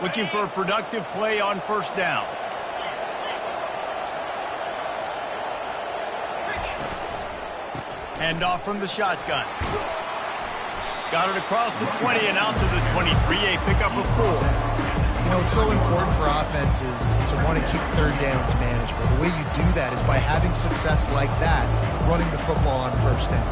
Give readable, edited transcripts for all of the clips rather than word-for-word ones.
Looking for a productive play on first down. Handoff from the shotgun. Got it across the 20 and out to the 23, a pickup of 4. You know, it's so important for offenses to want to keep third downs manageable. The way you do that is by having success like that, running the football on first down.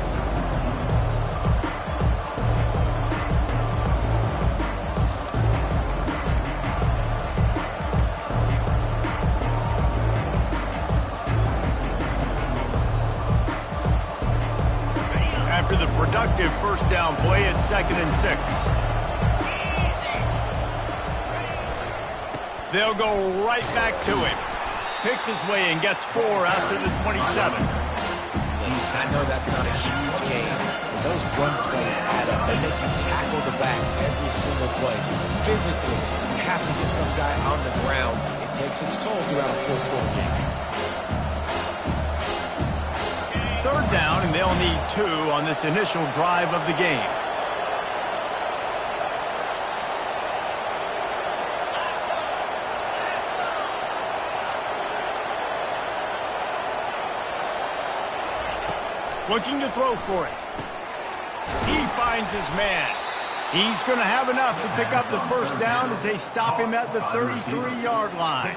After the productive first down play, it's 2nd and 6. They'll go right back to him. Picks his way and gets 4 out to the 27. Listen, I know that's not a huge game, but those run plays add up. They make you tackle the back every single play. Physically, you have to get some guy on the ground. It takes its toll throughout a full-quarter game. 3rd down, and they'll need 2 on this initial drive of the game. Looking to throw for it. He finds his man. He's going to have enough to pick up the first down as they stop him at the 33-yard line.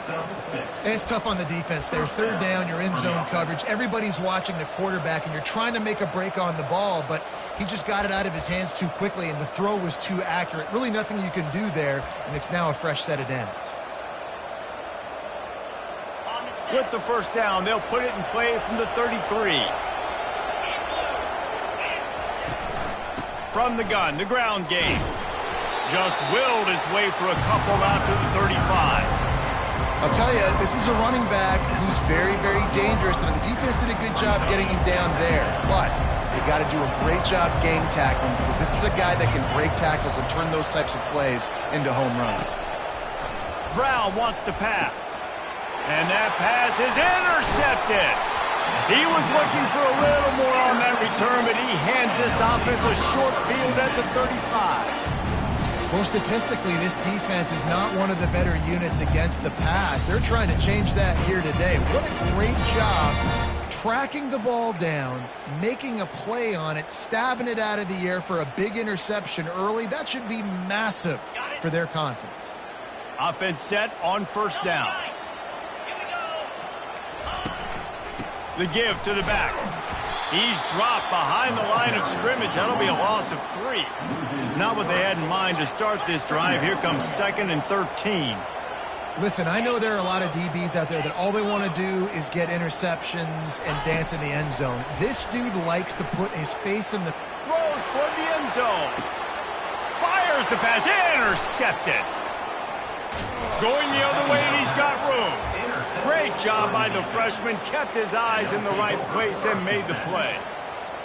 It's tough on the defense there. 3rd down, you're in zone coverage. Everybody's watching the quarterback, and you're trying to make a break on the ball, but he just got it out of his hands too quickly, and the throw was too accurate. Really nothing you can do there, and it's now a fresh set of downs. With the first down, they'll put it in play from the 33. From the gun, the ground game. Just willed his way for a couple out to the 35. I'll tell you, this is a running back who's very, very dangerous, and the defense did a good job getting him down there. But you got to do a great job gang tackling, because this is a guy that can break tackles and turn those types of plays into home runs. Brown wants to pass. And that pass is intercepted. He was looking for a little more on that return, but he hands this offense a short field at the 35. Well, statistically, this defense is not one of the better units against the pass. They're trying to change that here today. What a great job tracking the ball down, making a play on it, stabbing it out of the air for a big interception early. That should be massive for their confidence. Offense set on first down. The give to the back. He's dropped behind the line of scrimmage. That'll be a loss of 3. Not what they had in mind to start this drive. Here comes 2nd and 13. Listen, I know there are a lot of DBs out there that all they want to do is get interceptions and dance in the end zone. This dude likes to put his face in the... Throws toward the end zone. Fires the pass. Intercepted. Going the other way, and he's got room. Great job by the freshman. Kept his eyes in the right place and made the play.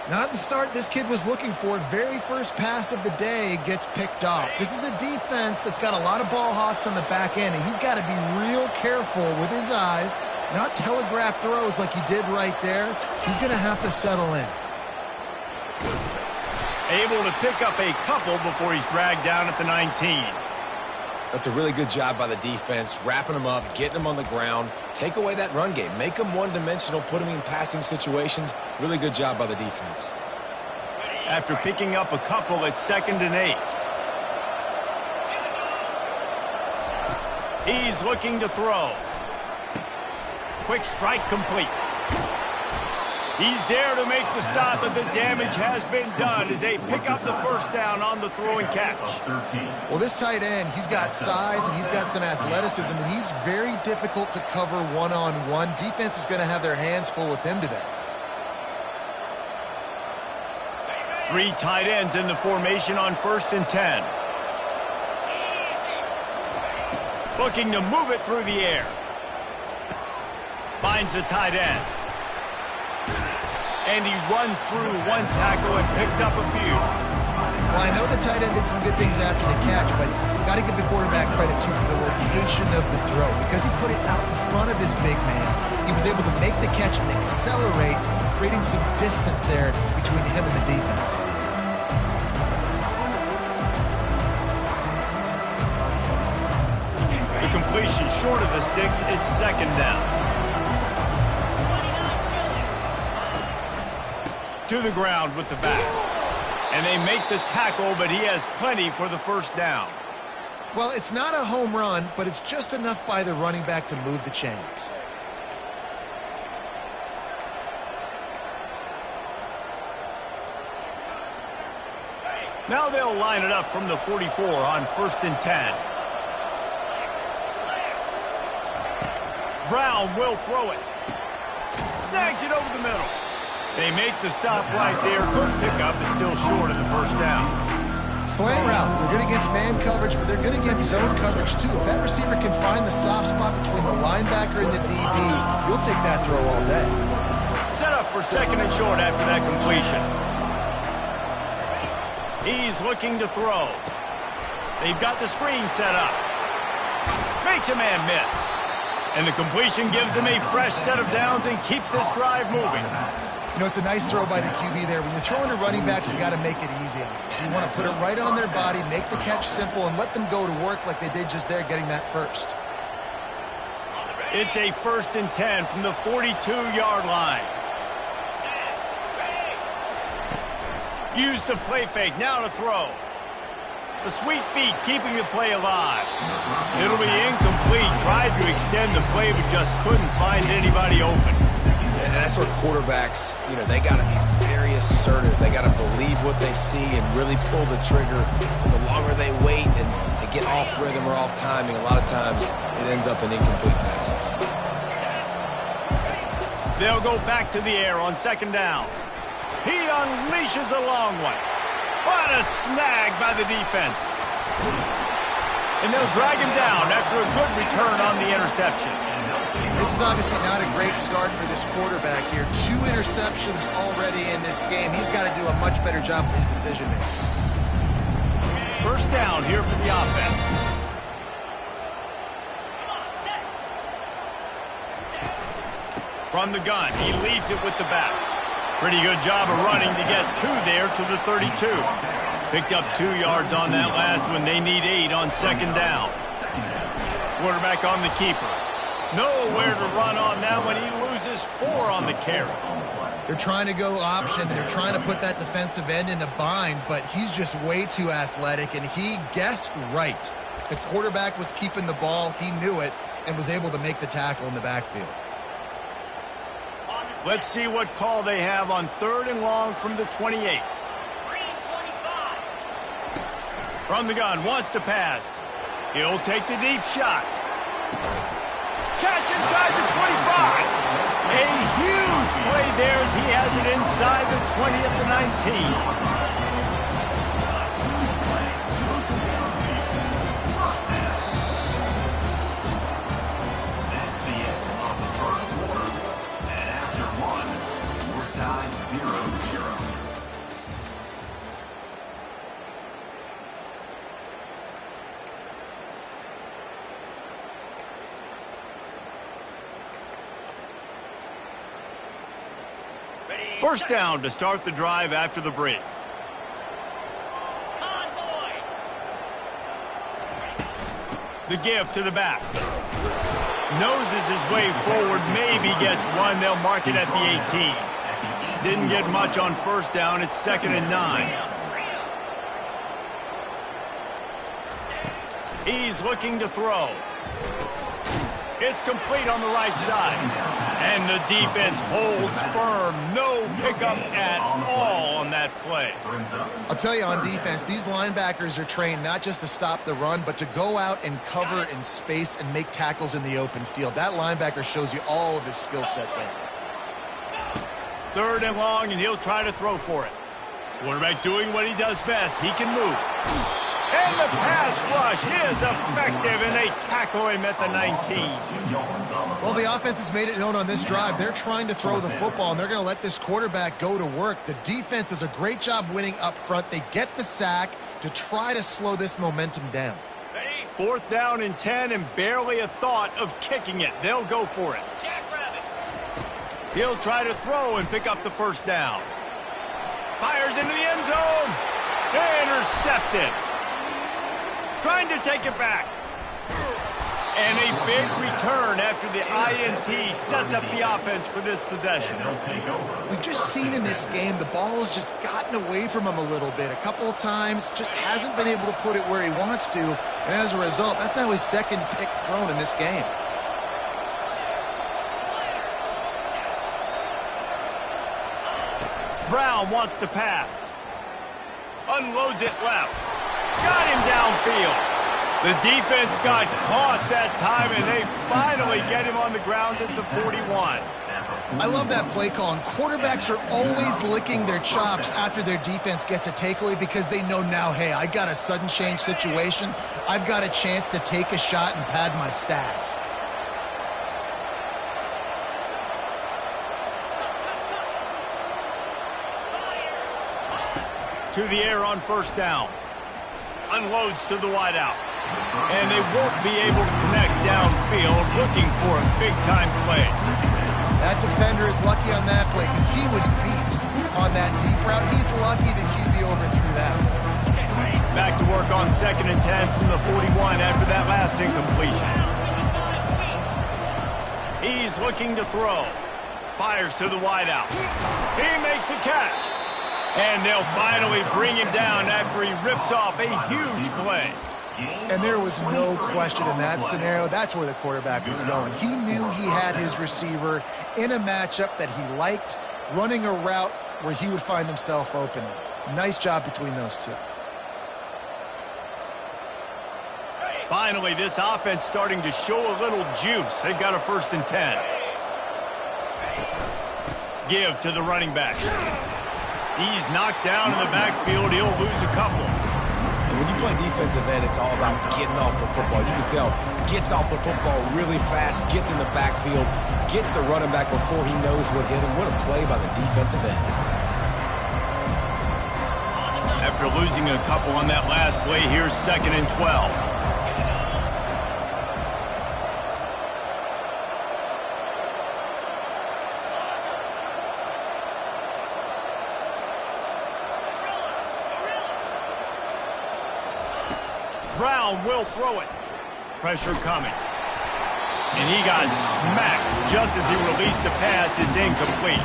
Not the start this kid was looking for. Very first pass of the day gets picked off. This is a defense that's got a lot of ball hawks on the back end, and he's got to be real careful with his eyes, not telegraph throws like he did right there. He's going to have to settle in. Able to pick up a couple before he's dragged down at the 19. That's a really good job by the defense, wrapping them up, getting them on the ground. Take away that run game. Make them one-dimensional, put them in passing situations. Really good job by the defense. After picking up a couple, it's 2nd and 8. He's looking to throw. Quick strike complete. He's there to make the stop, but the damage has been done as they pick up the first down on the throw and catch. Well, this tight end, he's got size and he's got some athleticism, and he's very difficult to cover one-on-one. Defense is going to have their hands full with him today. 3 tight ends in the formation on 1st and 10. Looking to move it through the air. Finds the tight end. And he runs through one tackle and picks up a few. Well, I know the tight end did some good things after the catch, but got to give the quarterback credit to the location of the throw. Because he put it out in front of his big man, he was able to make the catch and accelerate, creating some distance there between him and the defense. the sticks. It's second down. To the ground with the back. And they make the tackle, but he has plenty for the first down. Well, it's not a home run, but it's just enough by the running back to move the chains. Now they'll line it up from the 44 on 1st and 10. Brown will throw it. Snags it over the middle. They make the stop right there. Good pickup. It's still short of the first down. Slant routes, they're good against man coverage, but they're good against zone coverage too. If that receiver can find the soft spot between the linebacker and the DB, you'll take that throw all day. Set up for second and short after that completion. He's looking to throw. They've got the screen set up. Makes a man miss. And the completion gives him a fresh set of downs and keeps this drive moving. You know, it's a nice throw by the QB there. When you're throwing to running backs, you got to make it easy on them. So you want to put it right on their body, make the catch simple, and let them go to work like they did just there, getting that first. It's a 1st and 10 from the 42-yard line. Use the play fake, now to throw. The sweet feet keeping the play alive. It'll be incomplete. Tried to extend the play, but just couldn't find anybody open. And that's where quarterbacks, they got to be very assertive. They got to believe what they see and really pull the trigger. The longer they wait and they get off rhythm or off timing, a lot of times it ends up in incomplete passes. They'll go back to the air on second down. He unleashes a long one. What a snag by the defense. And they'll drag him down after a good return on the interception. This is obviously not a great start for this quarterback here. 2 interceptions already in this game. He's got to do a much better job with his decision-making. First down here for the offense. From the gun, he leaves it with the back. Pretty good job of running to get 2 there to the 32. Picked up 2 yards on that last one. They need 8 on second down. Quarterback on the keeper. Nowhere to run on that one. He loses 4 on the carry. They're trying to go option. They're trying to put that defensive end in a bind, but he's just way too athletic, and he guessed right. The quarterback was keeping the ball. He knew it and was able to make the tackle in the backfield. Let's see what call they have on 3rd and long from the 28. From the gun, wants to pass. He'll take the deep shot. Catch inside the 25. A huge play there as he has it inside the 20 at the 19. First down to start the drive after the break. The give to the back. Noses his way forward, maybe gets 1. They'll mark it at the 18. Didn't get much on first down. It's 2nd and 9. He's looking to throw. It's complete on the right side. And the defense holds firm. No pickup at all on that play. I'll tell you, on defense, these linebackers are trained not just to stop the run, but to go out and cover in space and make tackles in the open field. That linebacker shows you all of his skill set there. 3rd and long, and he'll try to throw for it. Quarterback doing what he does best. He can move. And the pass rush is effective, and they tackle him at the 19. Well, the offense has made it known on this drive. They're trying to throw the football, and they're going to let this quarterback go to work. The defense does a great job winning up front. They get the sack to try to slow this momentum down. 4th down and 10, and barely a thought of kicking it. They'll go for it. He'll try to throw and pick up the first down. Fires into the end zone. Intercepted. Trying to take it back. And a big return after the INT sets up the offense for this possession. We've just seen in this game the ball has just gotten away from him a little bit. A couple of times, just hasn't been able to put it where he wants to. And as a result, that's now his second pick thrown in this game. Brown wants to pass. Unloads it left. Got him downfield. The defense got caught that time, and they finally get him on the ground at the 41. I love that play call, and quarterbacks are always licking their chops after their defense gets a takeaway because they know now, hey, I got a sudden change situation. I've got a chance to take a shot and pad my stats. To the air on first down. Unloads to the wideout. And they won't be able to connect downfield, looking for a big-time play. That defender is lucky on that play because he was beat on that deep route. He's lucky the QB overthrew that. Back to work on 2nd and 10 from the 41 after that last incompletion. He's looking to throw. Fires to the wideout. He makes a catch. And they'll finally bring him down after he rips off a huge play. And there was no question in that scenario. That's where the quarterback was going. He knew he had his receiver in a matchup that he liked, running a route where he would find himself open. Nice job between those two. Finally, this offense starting to show a little juice. They've got a 1st and 10. Give to the running back. He's knocked down in the backfield. He'll lose a couple. And when you play defensive end, it's all about getting off the football. You can tell, gets off the football really fast, gets in the backfield, gets the running back before he knows what hit him. What a play by the defensive end. After losing a couple on that last play, here's 2nd and 12. Brown will throw it. Pressure coming. And he got smacked just as he released the pass. It's incomplete.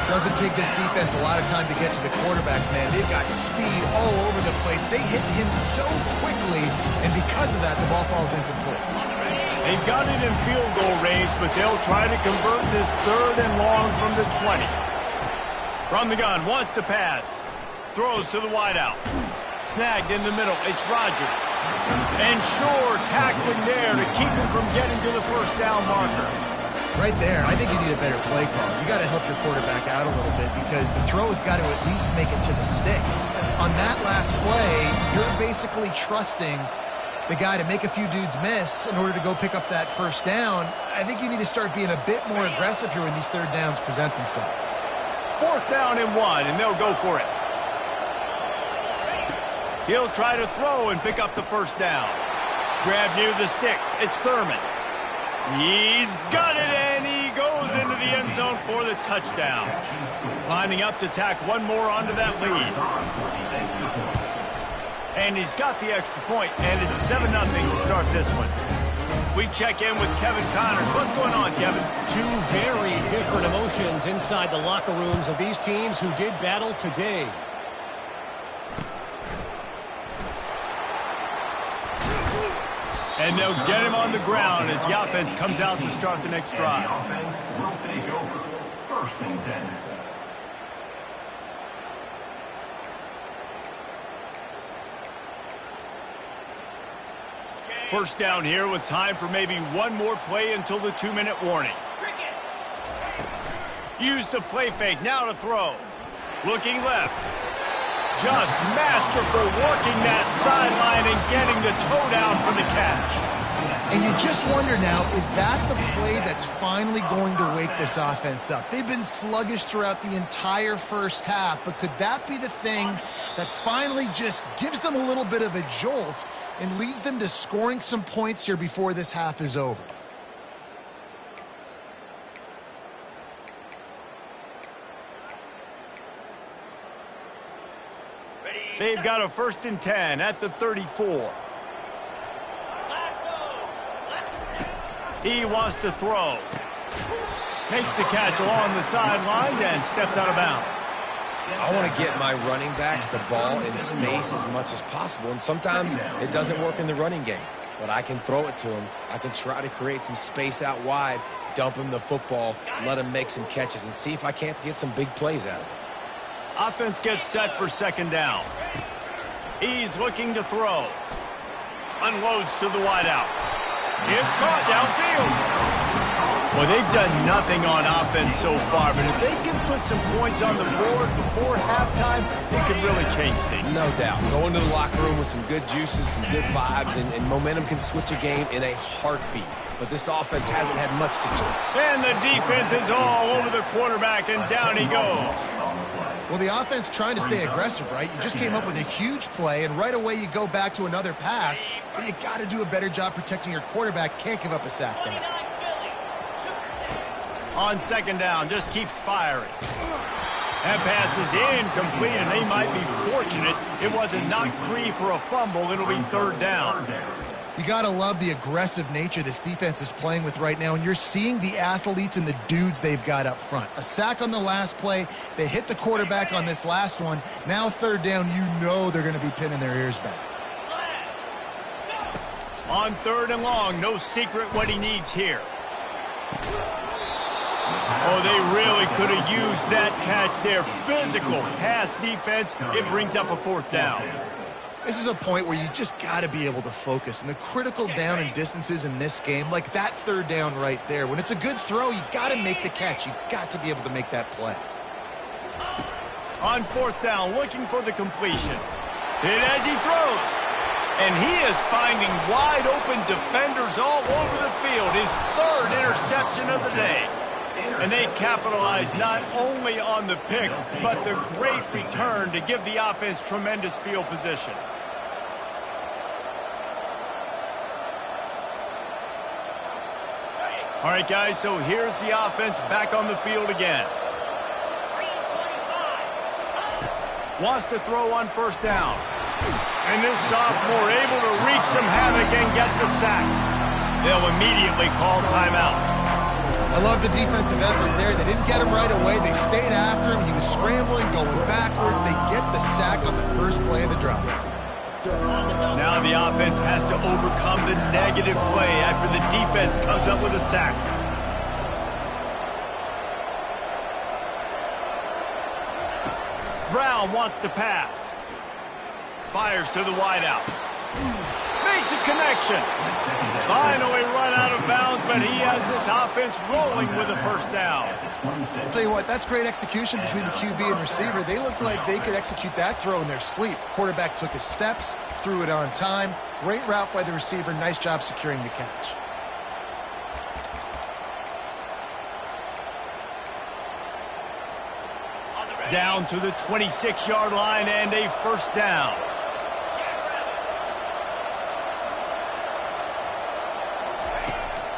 Doesn't take this defense a lot of time to get to the quarterback, man. They've got speed all over the place. They hit him so quickly, and because of that, the ball falls incomplete. They've got it in field goal range, but they'll try to convert this 3rd and long from the 20. From the gun, wants to pass. Throws to the wideout. Snagged in the middle. It's Rodgers. And Shore tackling there to keep him from getting to the 1st down marker. Right there, I think you need a better play call. You got to help your quarterback out a little bit because the throw has got to at least make it to the sticks. On that last play, you're basically trusting the guy to make a few dudes miss in order to go pick up that 1st down. I think you need to start being a bit more aggressive here when these 3rd downs present themselves. 4th down and 1, and they'll go for it. He'll try to throw and pick up the 1st down. Grab near the sticks. It's Thurman. He's got it, and he goes into the end zone for the touchdown. Lining up to tack one more onto that lead. And he's got the extra point, and it's 7-0 to start this one. We check in with Kevin Connors. What's going on, Kevin? Two very different emotions inside the locker rooms of these teams who did battle today. And they'll get him on the ground as the offense comes out to start the next drive. The offense will take over. 1st and 10. First down here with time for maybe one more play until the 2-minute warning. Use the play fake, now to throw. Looking left. Just masterful working that sideline and getting the toe down for the catch. And you just wonder now, is that the play that's finally going to wake this offense up? They've been sluggish throughout the entire 1st half, but could that be the thing that finally just gives them a little bit of a jolt and leads them to scoring some points here before this half is over? They've got a 1st and 10 at the 34. He wants to throw. Makes the catch along the sidelines and steps out of bounds. I want to get my running backs the ball in space as much as possible, and sometimes it doesn't work in the running game. But I can throw it to him. I can try to create some space out wide, dump him the football, let him make some catches, and see if I can't get some big plays out of it. Offense gets set for second down. He's looking to throw. Unloads to the wideout. It's caught downfield. Well, they've done nothing on offense so far, but if they can put some points on the board before halftime, it could really change things. No doubt. Go into the locker room with some good juices, some good vibes, and momentum can switch a game in a heartbeat. But this offense hasn't had much to do. And the defense is all over the quarterback, and down he goes. Well, the offense trying to stay aggressive, right? You just came up with a huge play, and right away you go back to another pass, but you got to do a better job protecting your quarterback. Can't give up a sack there. On second down, just keeps firing. That pass is incomplete, and they might be fortunate it wasn't knocked free for a fumble. It'll be third down. You got to love the aggressive nature this defense is playing with right now, and you're seeing the athletes and the dudes they've got up front. A sack on the last play. They hit the quarterback on this last one. Now third down, you know they're going to be pinning their ears back. On third and long, no secret what he needs here. Oh, they really could have used that catch there. Physical pass defense. It brings up a fourth down. This is a point where you just got to be able to focus. And the critical down and distances in this game, like that third down right there, when it's a good throw, you got to make the catch. You got to be able to make that play. On fourth down, looking for the completion. Hit as he throws. And he is finding wide open defenders all over the field. His third interception of the day. And they capitalize not only on the pick, but the great return to give the offense tremendous field position. All right, guys, so here's the offense back on the field again. Wants to throw on first down. And this sophomore able to wreak some havoc and get the sack. They'll immediately call timeout. I love the defensive effort there. They didn't get him right away. They stayed after him. He was scrambling, going backwards. They get the sack on the first play of the drive. Now the offense has to overcome the negative play after the defense comes up with a sack. Brown wants to pass. Fires to the wideout. Makes a connection. Finally run out of bounds, but he has this offense rolling with a first down. I'll tell you what, that's great execution between the QB and receiver. They looked like they could execute that throw in their sleep. Quarterback took his steps, threw it on time. Great route by the receiver. Nice job securing the catch. Down to the 26-yard line and a first down.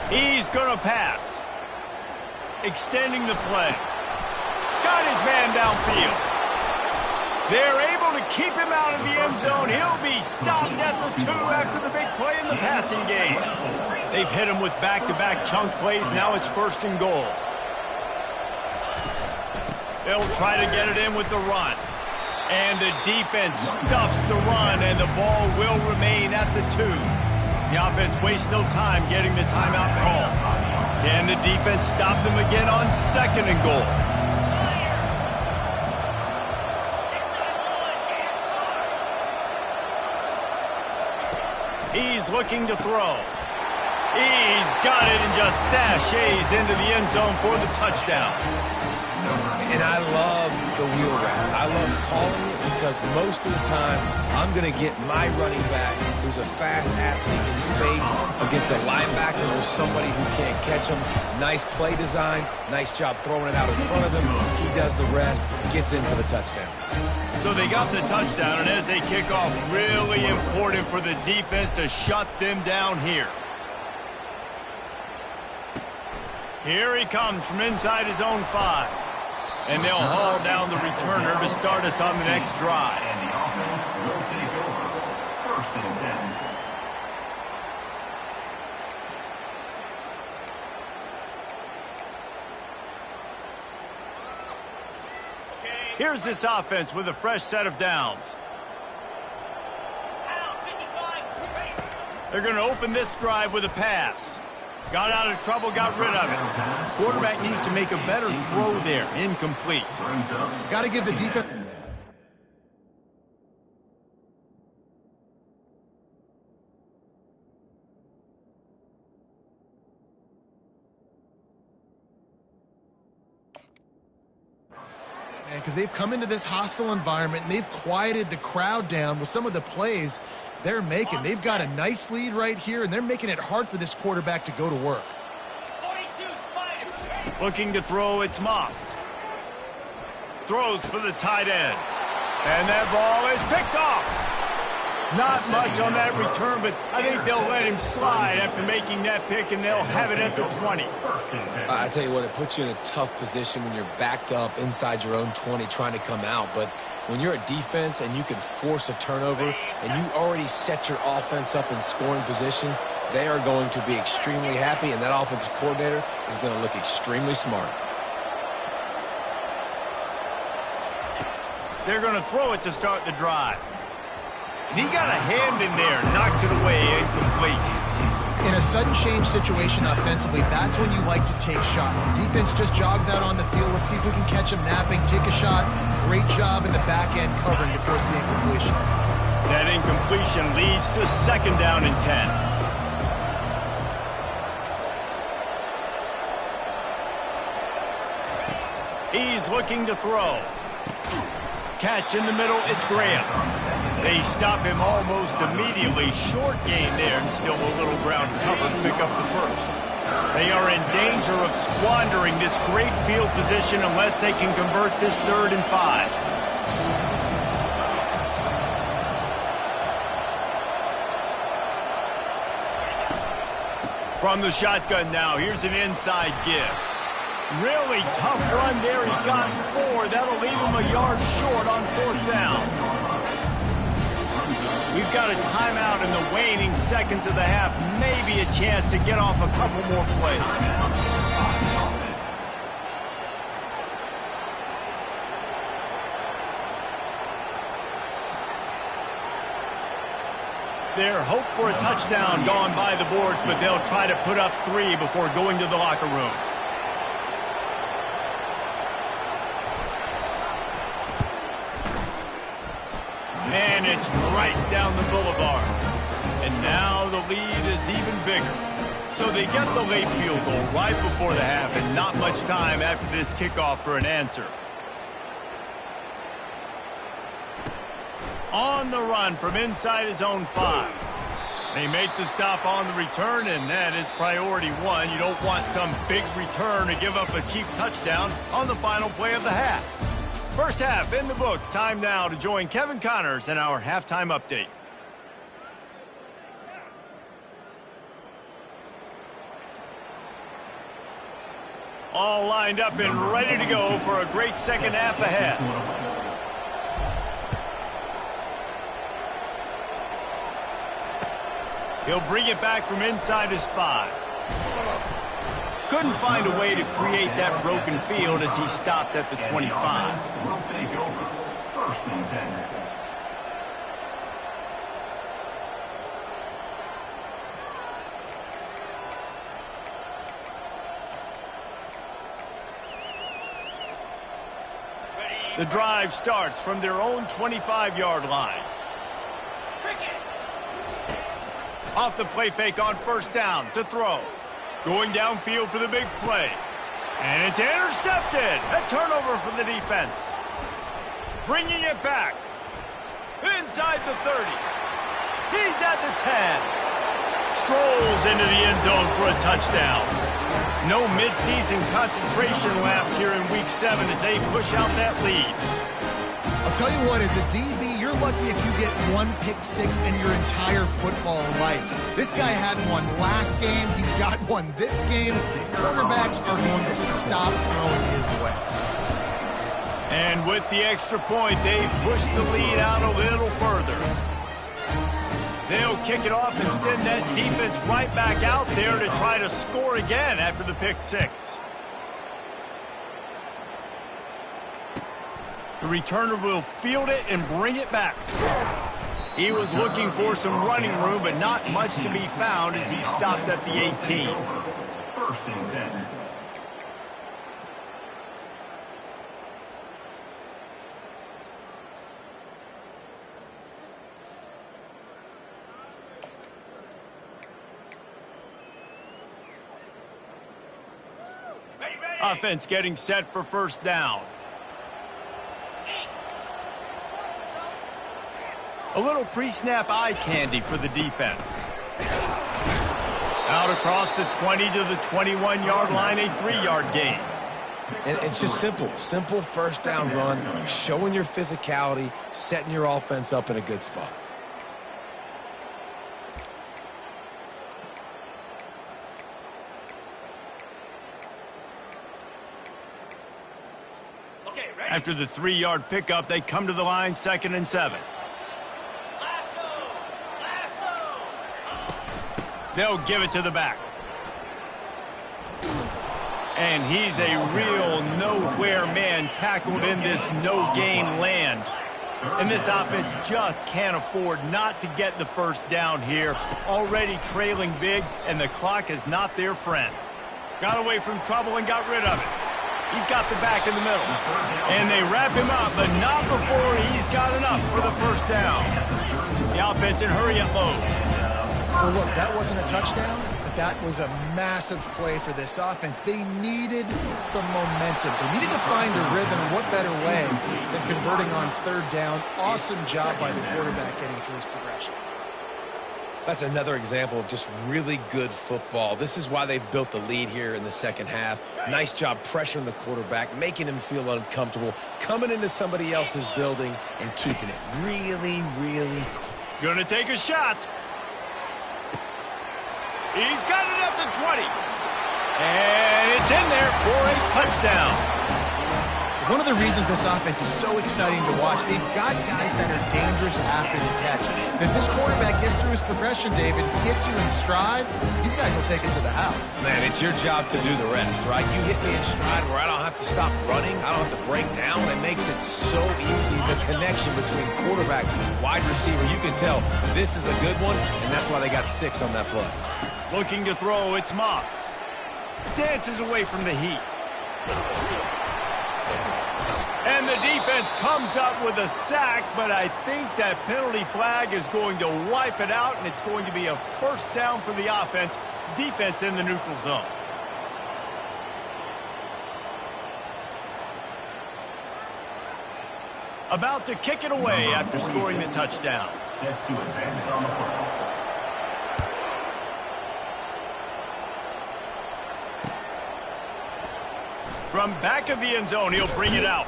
He's going to pass. Extending the play. Got his man downfield. They're able to keep him out of the end zone. He'll be stopped at the 2 after the big play in the passing game. They've hit him with back-to-back chunk plays. Now it's first and goal. They'll try to get it in with the run. And the defense stuffs the run, and the ball will remain at the 2. The offense wastes no time getting the timeout call. Can the defense stop them again on second and goal? He's looking to throw. He's got it and just sashays into the end zone for the touchdown. And I love the wheel route. I love calling it because most of the time, I'm going to get my running back, who's a fast athlete in space, against a linebacker or somebody who can't catch him. Nice play design. Nice job throwing it out in front of him. He does the rest, gets in for the touchdown. So they got the touchdown, and as they kick off, really important for the defense to shut them down here. Here he comes from inside his own 5. And they'll haul down the returner to start us on the next drive. And the offense will take over. First and 10. Here's this offense with a fresh set of downs. They're going to open this drive with a pass. Got out of trouble, got rid of it. Quarterback needs to make a better throw there. Incomplete. Got to give the defense... because they've come into this hostile environment and they've quieted the crowd down with some of the plays they're making. They've got a nice lead right here, and they're making it hard for this quarterback to go to work. Looking to throw, it's Moss. Throws for the tight end. And that ball is picked off. Not much on that return, but I think they'll let him slide after making that pick, and they'll have it at the 20. I tell you what, it puts you in a tough position when you're backed up inside your own 20 trying to come out. But when you're a defense and you can force a turnover and you already set your offense up in scoring position, they are going to be extremely happy, and that offensive coordinator is going to look extremely smart. They're going to throw it to start the drive. And he got a hand in there, knocks it away, incomplete. In a sudden change situation offensively, that's when you like to take shots. The defense just jogs out on the field. Let's see if we can catch him napping, take a shot. Great job in the back end covering to force the incompletion. That incompletion leads to 2nd down and 10. He's looking to throw. Catch in the middle, it's Graham. They stop him almost immediately. Short gain there, and still a little ground cover to pick up the first. They are in danger of squandering this great field position unless they can convert this 3rd and 5. From the shotgun now, here's an inside give. Really tough run there. He got 4. That'll leave him a yard short on 4th down. We've got a timeout in the waning seconds of the half. Maybe a chance to get off a couple more plays. Their hope for a touchdown gone by the boards, but they'll try to put up 3 before going to the locker room. And it's right down the boulevard. And now the lead is even bigger. So they get the late field goal right before the half, and not much time after this kickoff for an answer. On the run from inside his own 5. They make the stop on the return, and that is priority 1. You don't want some big return to give up a cheap touchdown on the final play of the half. First half in the books. Time now to join Kevin Connors in our halftime update. All lined up and ready to go for a great second half ahead. He'll bring it back from inside his 5. Couldn't find a way to create that broken field as he stopped at the 25. Will take over. 1st and 10. The drive starts from their own 25-yard line. Off the play fake on 1st down to throw. Going downfield for the big play. And it's intercepted. A turnover for the defense. Bringing it back. Inside the 30. He's at the 10. Strolls into the end zone for a touchdown. No midseason concentration laps here in Week 7 as they push out that lead. I'll tell you what, as a DB, you're lucky if you get 1 pick 6 in your entire football life. This guy had 1 last game. He's got 1 this game. Quarterbacks are going to stop throwing his way. And with the extra point, they push the lead out a little further. They'll kick it off and send that defense right back out there to try to score again after the pick 6. The returner will field it and bring it back. He was looking for some running room, but not much to be found as he stopped at the 18. First and 10. Offense getting set for first down. A little pre-snap eye candy for the defense. Out across the 20 to the 21-yard line, a 3-yard gain. And it's just simple. Simple first down run, showing your physicality, setting your offense up in a good spot. After the 3-yard pickup, they come to the line, 2nd and 7. They'll give it to the back. And he's a real nowhere man tackled in this no-gain land. And this offense just can't afford not to get the first down here. Already trailing big, and the clock is not their friend. Got away from trouble and got rid of it. He's got the back in the middle. And they wrap him up, but not before he's got enough for the first down. The offense in hurry-up mode. Well, look, that wasn't a touchdown, but that was a massive play for this offense. They needed some momentum. They needed to find a rhythm. What better way than converting on third down? Awesome job by the quarterback getting through his progression. That's another example of just really good football. This is why they've built the lead here in the second half. Nice job pressuring the quarterback, making him feel uncomfortable, coming into somebody else's building and keeping it really, really cool. Gonna take a shot. He's got it at the 20. And it's in there for a touchdown. One of the reasons this offense is so exciting to watch, they've got guys that are dangerous after the catch. And if this quarterback gets through his progression, David, hits you in stride, these guys will take it to the house. Man, it's your job to do the rest, right? You hit me in stride where I don't have to stop running. I don't have to break down. It makes it so easy. The connection between quarterback, wide receiver, you can tell this is a good one, and that's why they got 6 on that play. Looking to throw, it's Moss. Dances away from the heat. And the defense comes up with a sack, but I think that penalty flag is going to wipe it out, and it's going to be a first down for the offense. Defense in the neutral zone. About to kick it away after scoring the touchdown. Set to advance on the play. From back of the end zone, he'll bring it out.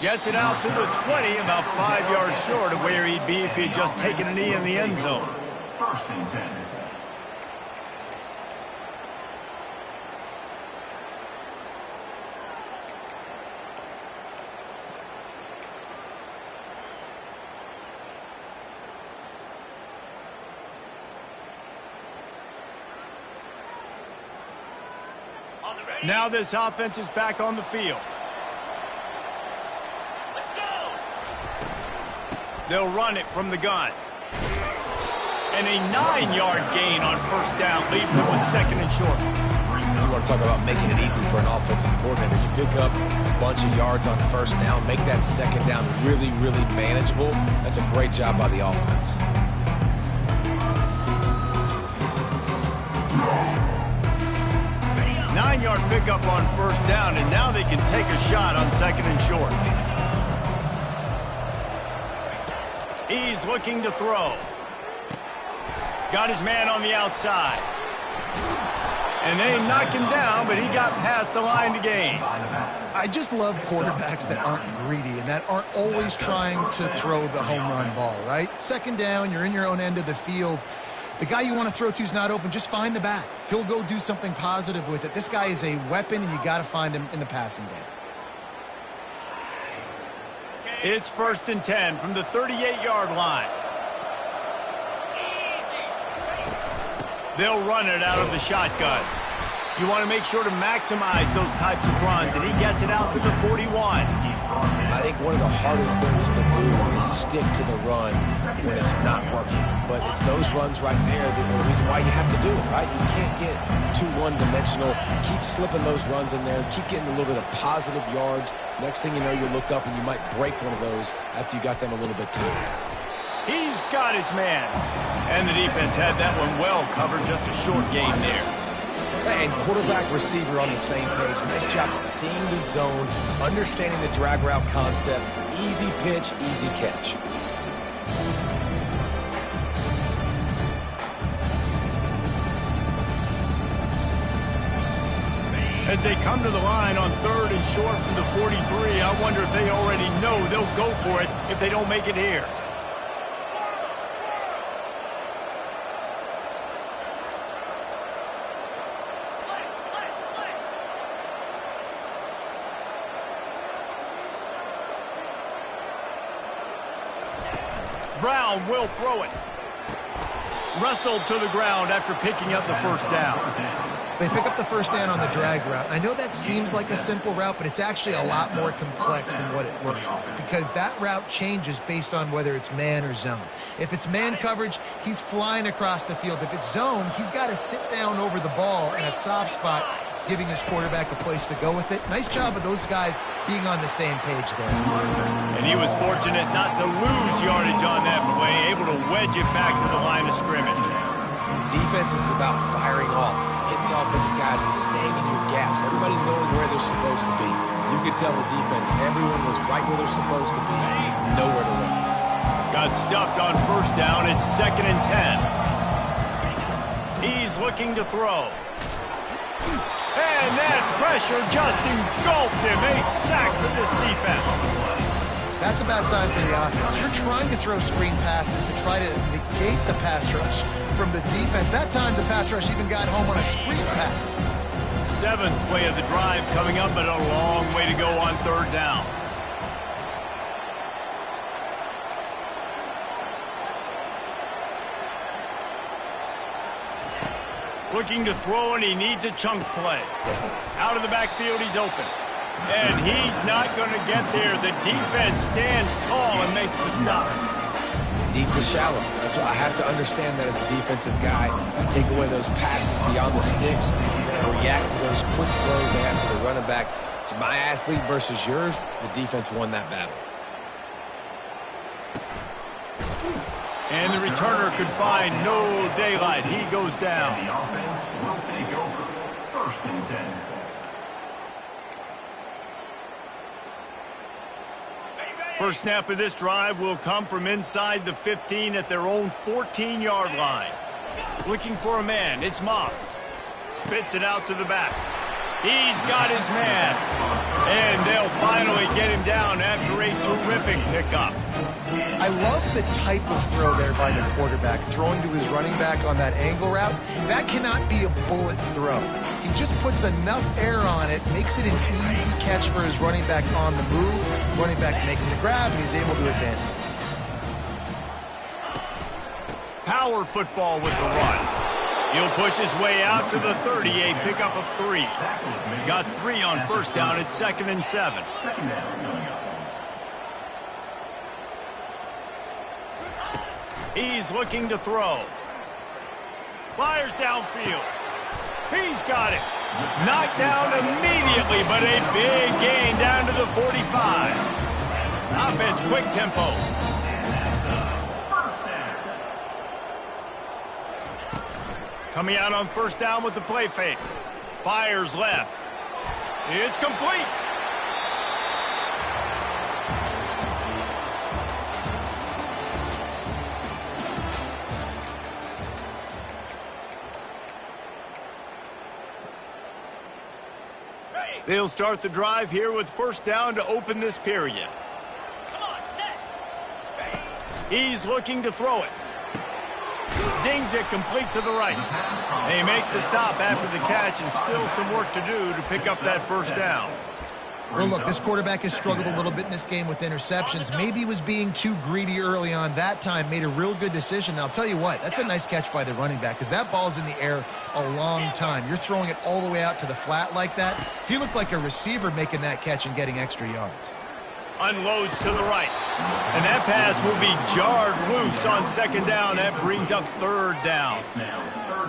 Gets it out to the 20, about 5 yards short of where he'd be if he'd just taken a knee in the end zone. First and 10. Now this offense is back on the field. They'll run it from the gun. And a 9-yard gain on first down leaves them with 2nd and short. You want to talk about making it easy for an offensive coordinator. You pick up a bunch of yards on first down, make that second down really, really manageable. That's a great job by the offense. Nine-yard pickup on first down, and now they can take a shot on 2nd and short. He's looking to throw. Got his man on the outside. And they knocked him down, but he got past the line to gain. I just love quarterbacks that aren't greedy and that aren't always trying to throw the home run ball, right? 2nd down, you're in your own end of the field. The guy you want to throw to is not open. Just find the back. He'll go do something positive with it. This guy is a weapon, and you got to find him in the passing game. It's 1st and 10 from the 38-yard line. They'll run it out of the shotgun. You want to make sure to maximize those types of runs, and he gets it out to the 41. I think one of the hardest things to do is stick to the run when it's not working. But it's those runs right there that are the reason why you have to do it, right? You can't get too one-dimensional. Keep slipping those runs in there. Keep getting a little bit of positive yards. Next thing you know, you look up and you might break one of those after you got them a little bit tight. He's got his man. And the defense had that one well covered, just a short gain there. And quarterback receiver on the same page. Nice job seeing the zone, understanding the drag route concept. Easy pitch, easy catch. As they come to the line on 3rd and short from the 43, I wonder if they already know they'll go for it if they don't make it here. Brown will throw it. Wrestled to the ground after picking up the first down. They pick up the first down on the drag route. I know that seems like a simple route, but it's actually a lot more complex than what it looks like, because that route changes based on whether it's man or zone. If it's man coverage, he's flying across the field. If it's zone, he's got to sit down over the ball in a soft spot, giving his quarterback a place to go with it. Nice job of those guys being on the same page there. And he was fortunate not to lose yardage on that play, able to wedge it back to the line of scrimmage. Defense is about firing off, hitting the offensive guys and staying in your gaps. Everybody knowing where they're supposed to be. You could tell the defense, everyone was right where they're supposed to be, nowhere to run. Got stuffed on first down. It's 2nd and 10. He's looking to throw. And that pressure just engulfed him. A sack for this defense. That's a bad sign for the offense. You're trying to throw screen passes to try to negate the pass rush from the defense. That time, the pass rush even got home on a screen pass. 7th play of the drive coming up, but a long way to go on 3rd down. Looking to throw, and he needs a chunk play. Out of the backfield, he's open. And he's not going to get there. The defense stands tall and makes the stop. Deep to shallow. That's why I have to understand that as a defensive guy. I take away those passes beyond the sticks, and then I react to those quick throws they have to the running back. To my athlete versus yours, the defense won that battle. And the returner could find no daylight. He goes down. And the offense will take over. 1st and 10. First snap of this drive will come from inside the 15 at their own 14-yard line. Looking for a man. It's Moss. Spits it out to the back. He's got his man. And they'll finally get him down after a terrific pickup. I love the type of throw there by the quarterback, throwing to his running back on that angle route. That cannot be a bullet throw. He just puts enough air on it, makes it an easy catch for his running back on the move. Running back makes the grab, and he's able to advance. Power football with the run. He'll push his way out to the 30, a pickup of 3. Got 3 on first down at 2nd and 7. 2nd down coming up. He's looking to throw. Fires downfield. He's got it. Knocked down immediately, but a big gain down to the 45. Offense, quick tempo. Coming out on first down with the play fake. Fires left. It's complete. They'll start the drive here with first down to open this period. He's looking to throw it. Zings it complete to the right. They make the stop after the catch, and still some work to do to pick up that first down. Well, look, this quarterback has struggled a little bit in this game with interceptions. Maybe he was being too greedy early on. That time made a real good decision. Now, I'll tell you what, that's a nice catch by the running back, because that ball's in the air a long time. You're throwing it all the way out to the flat like that. He looked like a receiver making that catch and getting extra yards. Unloads to the right. And that pass will be jarred loose on second down. That brings up third down.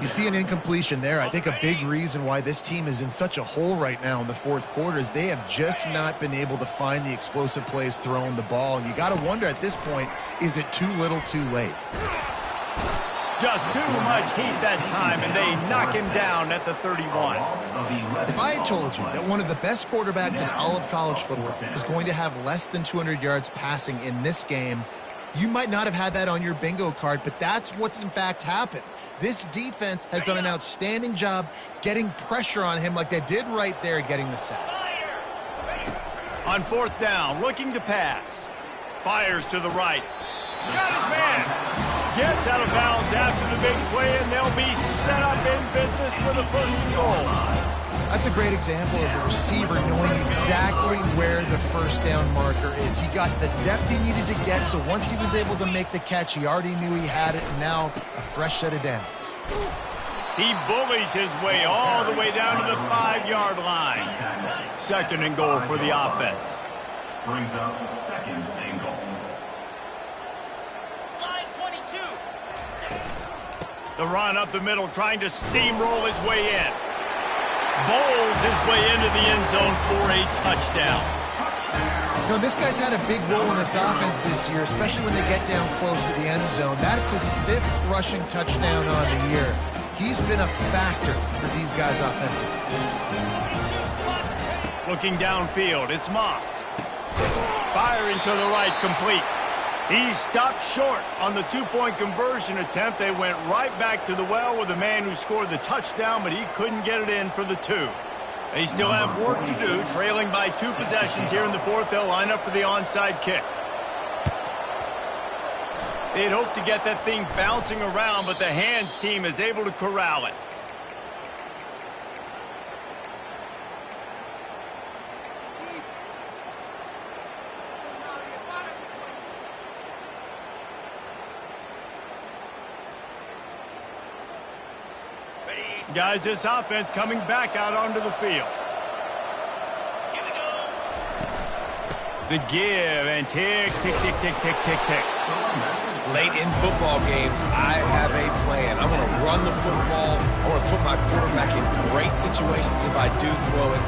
You see an incompletion there. I think a big reason why this team is in such a hole right now in the fourth quarter is they have just not been able to find the explosive plays throwing the ball. And you got to wonder at this point, is it too little too late? Just too much heat that time, and they knock him down at the 31. If I had told you that one of the best quarterbacks in all of college football was going to have less than 200 yards passing in this game, you might not have had that on your bingo card, but that's what's in fact happened. This defense has done an outstanding job getting pressure on him like they did right there getting the sack. On fourth down, looking to pass. Fires to the right. Got his man. Gets out of bounds after the big play, and they'll be set up in business with a first and goal. That's a great example of a receiver knowing exactly where the first down marker is. He got the depth he needed to get, so once he was able to make the catch, he already knew he had it, and now a fresh set of downs. He bullies his way all the way down to the 5-yard line. Second and goal for the offense. Brings up second and goal. The run up the middle, trying to steamroll his way in. Bowls his way into the end zone for a touchdown. You know, this guy's had a big role in this offense this year, especially when they get down close to the end zone. That's his 5th rushing touchdown on the year. He's been a factor for these guys offensively. Looking downfield, it's Moss. Firing to the right, complete. He stopped short on the 2-point conversion attempt. They went right back to the well with the man who scored the touchdown, but he couldn't get it in for the 2. They still have work to do, trailing by 2 possessions here in the fourth. They'll line up for the onside kick. They'd hoped to get that thing bouncing around, but the hands team is able to corral it. Guys, this offense coming back out onto the field. The give and tick, tick, tick, tick, tick, tick, tick. Late in football games, I have a plan. I want to run the football. I want to put my quarterback in great situations if I do throw it.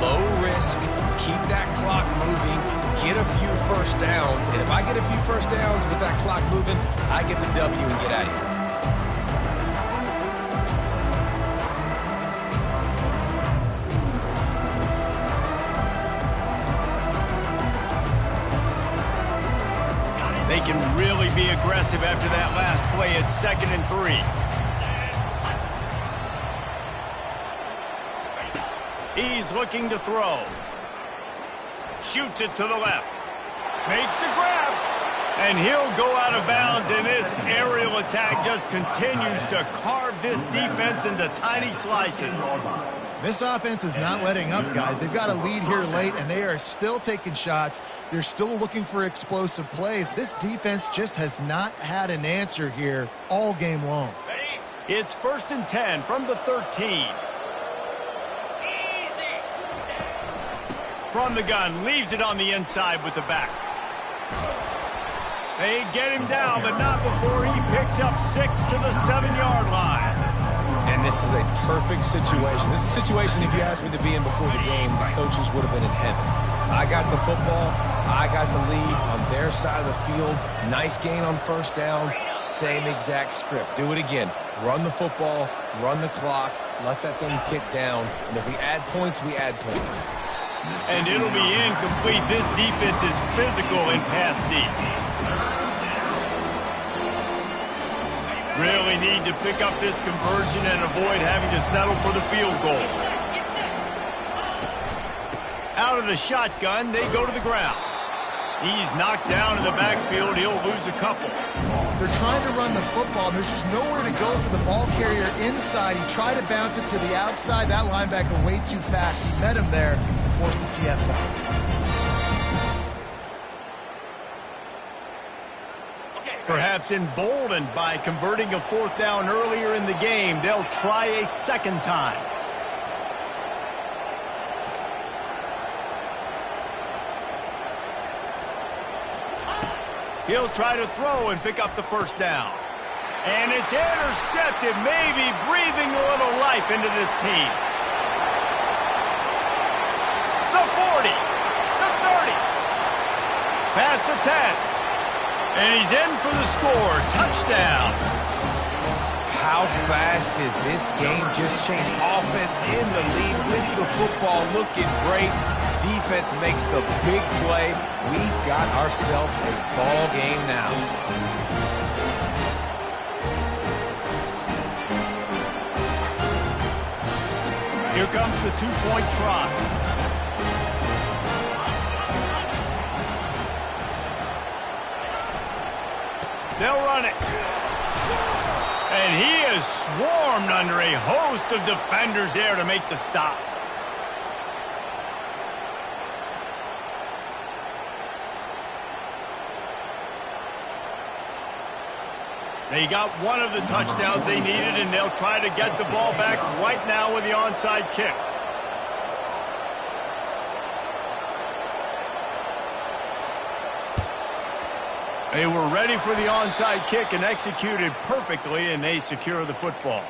Low risk, keep that clock moving, get a few first downs. And if I get a few first downs with that clock moving, I get the W and get out of here. They can really be aggressive after that last play at 2nd and 3. He's looking to throw. Shoots it to the left. Makes the grab. And he'll go out of bounds, and this aerial attack just continues to carve this defense into tiny slices. This offense is not letting up, guys. They've got a lead here late, and they are still taking shots. They're still looking for explosive plays. This defense just has not had an answer here all game long. It's 1st and 10 from the 13. From the gun, leaves it on the inside with the back. They get him down, but not before he picks up 6 to the 7-yard line. And this is a perfect situation. This is a situation, if you asked me to be in before the game, the coaches would have been in heaven. I got the football. I got the lead on their side of the field. Nice gain on first down. Same exact script. Do it again. Run the football. Run the clock. Let that thing tick down. And if we add points, we add points. And it'll be incomplete. This defense is physical and pass deep. Really need to pick up this conversion and avoid having to settle for the field goal. Out of the shotgun, they go to the ground. He's knocked down in the backfield. He'll lose a couple. They're trying to run the football. There's just nowhere to go for the ball carrier inside. He tried to bounce it to the outside. That linebacker way too fast. He met him there and forced the TFL. Perhaps emboldened by converting a 4th down earlier in the game, they'll try a second time. He'll try to throw and pick up the first down. And it's intercepted, maybe breathing a little life into this team. The 40, the 30, past the 10. And he's in for the score. Touchdown. How fast did this game just change? Offense in the lead with the football looking great. Defense makes the big play. We've got ourselves a ball game now. Here comes the two-point try. They'll run it. And he is swarmed under a host of defenders there to make the stop. They got one of the touchdowns they needed, and they'll try to get the ball back right now with the onside kick. They were ready for the onside kick and executed perfectly, and they secure the football.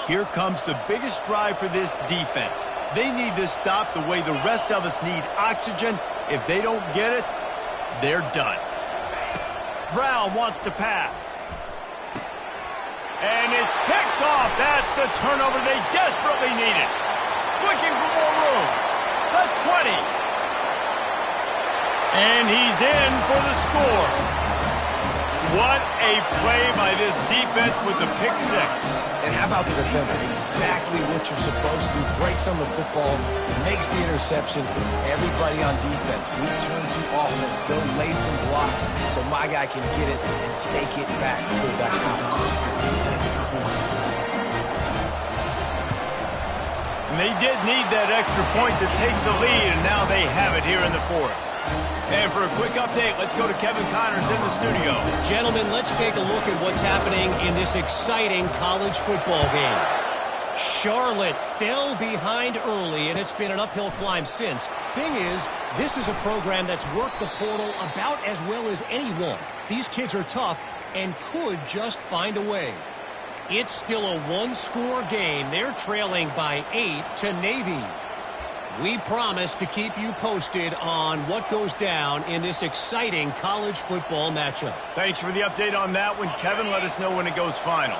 Here comes the biggest drive for this defense. They need this stop the way the rest of us need oxygen. If they don't get it, they're done. Brown wants to pass. And it's picked off. That's the turnover they desperately needed. Looking for more room. The 20. And he's in for the score. What a play by this defense with the pick six. And how about the defender? Exactly what you're supposed to. Breaks on the football, makes the interception. Everybody on defense, we turn to offense. Go lay some blocks so my guy can get it and take it back to the house. And they did need that extra point to take the lead, and now they have it here in the fourth. And for a quick update, let's go to Kevin Connors in the studio. Gentlemen, let's take a look at what's happening in this exciting college football game. Charlotte fell behind early, and it's been an uphill climb since. Thing is, this is a program that's worked the portal about as well as anyone. These kids are tough and could just find a way. It's still a one-score game. They're trailing by 8 to Navy. We promise to keep you posted on what goes down in this exciting college football matchup. Thanks for the update on that one, Kevin. Let us know when it goes final.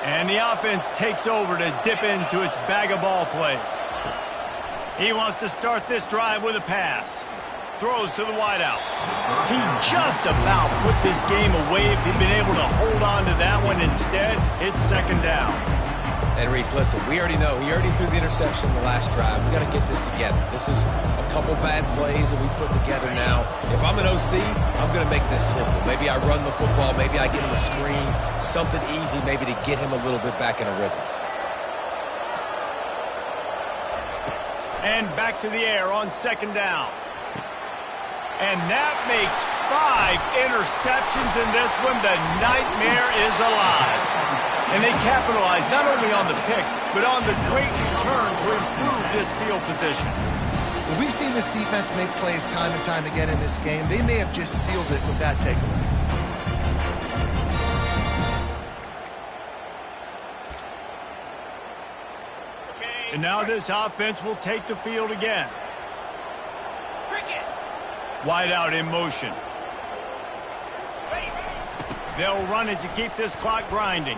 And the offense takes over to dip into its bag of ball plays. He wants to start this drive with a pass. Throws to the wideout. He just about put this game away if he'd been able to hold on to that one. Instead, it's second down. And Reese, listen, we already know. He already threw the interception the last drive. We got to get this together. This is a couple bad plays that we put together now. If I'm an OC, I'm going to make this simple. Maybe I run the football. Maybe I get him a screen. Something easy maybe to get him a little bit back in a rhythm. And back to the air on second down. And that makes 5 interceptions in this one. The nightmare is alive. And they capitalize not only on the pick, but on the great return to improve this field position. Well, we've seen this defense make plays time and time again in this game. They may have just sealed it with that takeaway. And now this offense will take the field again. Wide out in motion. They'll run it to keep this clock grinding.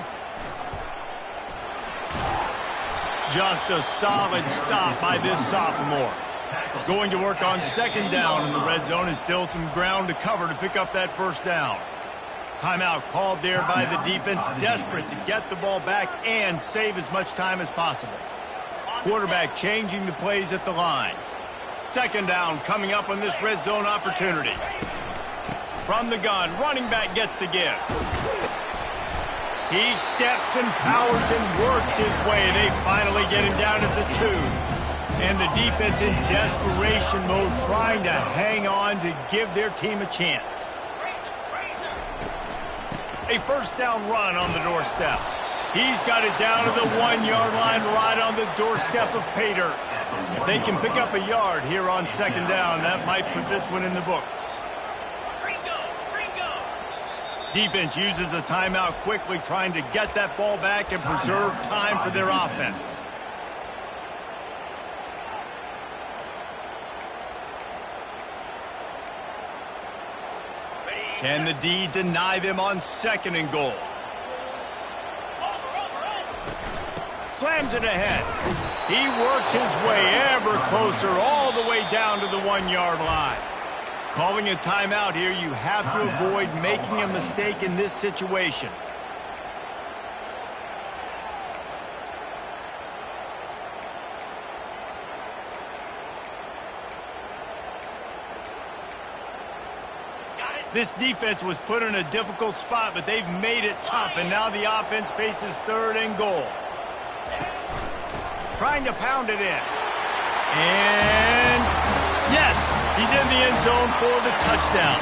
Just a solid stop by this sophomore. Going to work on second down in the red zone. Is still some ground to cover to pick up that first down. Timeout called there by the defense, desperate to get the ball back and save as much time as possible. Quarterback changing the plays at the line. Second down coming up on this red zone opportunity. From the gun, running back gets to give. He steps and powers and works his way. They finally get him down at the 2. And the defense in desperation mode trying to hang on to give their team a chance. A first down run on the doorstep. He's got it down to the 1-yard line right on the doorstep of Pater. If they can pick up a yard here on second down, that might put this one in the books. Defense uses a timeout quickly, trying to get that ball back and preserve time for their offense. Can the D deny them on 2nd and goal? Slams it ahead. He works his way ever closer all the way down to the 1-yard line. Calling a timeout here, you have to avoid making a mistake in this situation. This defense was put in a difficult spot, but they've made it tough, and now the offense faces 3rd and goal. Trying to pound it in. And yes, he's in the end zone for the touchdown.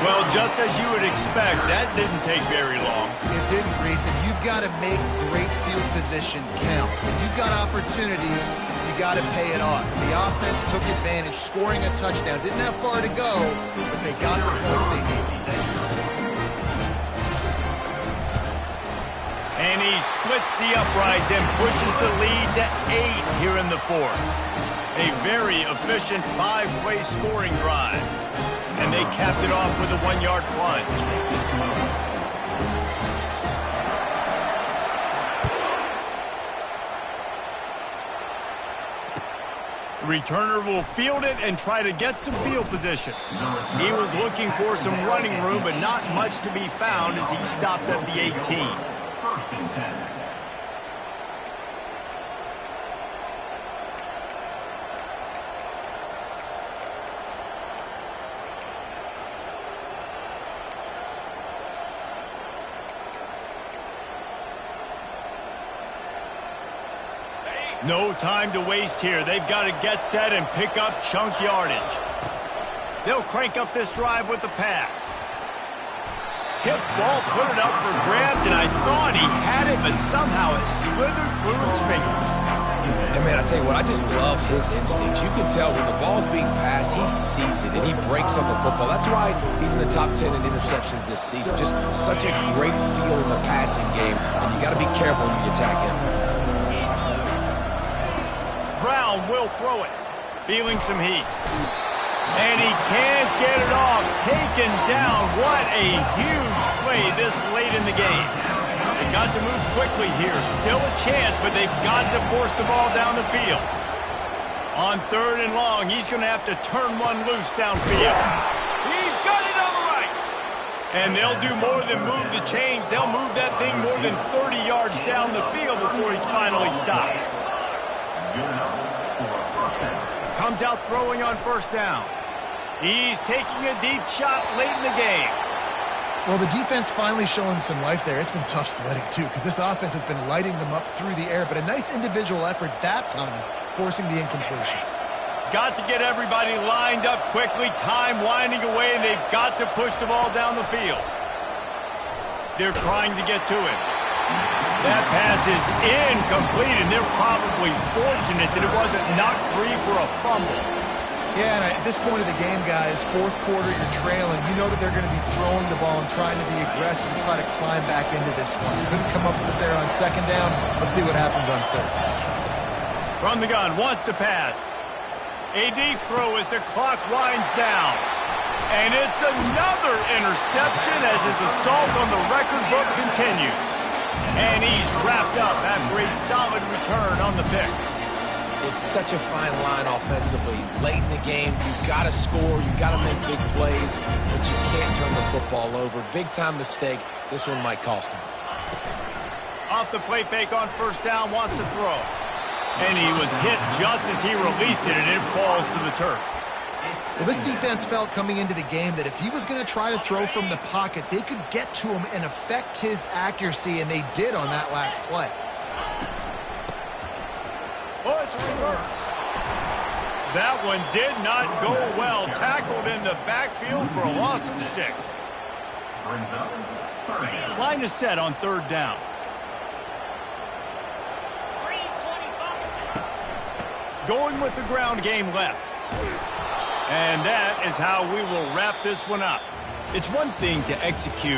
Well, just as you would expect, that didn't take very long. It didn't, Reese, and you've got to make great field position count. When you've got opportunities, you got to pay it off. The offense took advantage, scoring a touchdown. Didn't have far to go, but they got the points they needed. And he splits the uprights and pushes the lead to 8 here in the 4th. A very efficient 5-play scoring drive. And they capped it off with a 1-yard plunge. The returner will field it and try to get some field position. He was looking for some running room, but not much to be found as he stopped at the 18. 1st and 10. No time to waste here. They've got to get set and pick up chunk yardage. They'll crank up this drive with the pass. Tip ball, put it up for grabs, and I thought he had it, but somehow it slithered through his fingers. And man, I tell you what, I just love his instincts. You can tell when the ball's being passed, he sees it, and he breaks on the football. That's why he's in the top 10 in interceptions this season. Just such a great feel in the passing game, and you got to be careful when you attack him. Brown will throw it, feeling some heat. And he can't get it off. Taken down. What a huge play this late in the game. They got to move quickly here. Still a chance, but they've got to force the ball down the field. On 3rd and long, he's going to have to turn one loose downfield. He's got it on the right. And they'll do more than move the chains. They'll move that thing more than 30 yards down the field before he's finally stopped. Comes out throwing on 1st down. He's taking a deep shot late in the game. Well, the defense finally showing some life there. It's been tough sledding, too, because this offense has been lighting them up through the air, but a nice individual effort that time, forcing the incompletion. Got to get everybody lined up quickly, time winding away, and they've got to push the ball down the field. They're trying to get to it. That pass is incomplete, and they're probably fortunate that it wasn't knocked free for a fumble. Yeah, and at this point of the game, guys, 4th quarter, you're trailing. You know that they're going to be throwing the ball and trying to be aggressive and try to climb back into this one. Couldn't come up with it there on 2nd down. Let's see what happens on 3rd. From the gun, wants to pass. A deep throw as the clock winds down. And it's another interception as his assault on the record book continues. And he's wrapped up after a solid return on the pick. It's such a fine line offensively. Late in the game, you've got to score, you've got to make big plays, but you can't turn the football over. Big-time mistake. This one might cost him. Off the play fake on 1st down, wants to throw. And he was hit just as he released it, and it falls to the turf. Well, this defense felt coming into the game that if he was going to try to throw from the pocket, they could get to him and affect his accuracy, and they did on that last play. Oh, it's a reverse. That one did not go well. Tackled in the backfield for a loss of 6. brings up third down. Line is set on third down. Going with the ground game left. And that is how we will wrap this one up. It's one thing to execute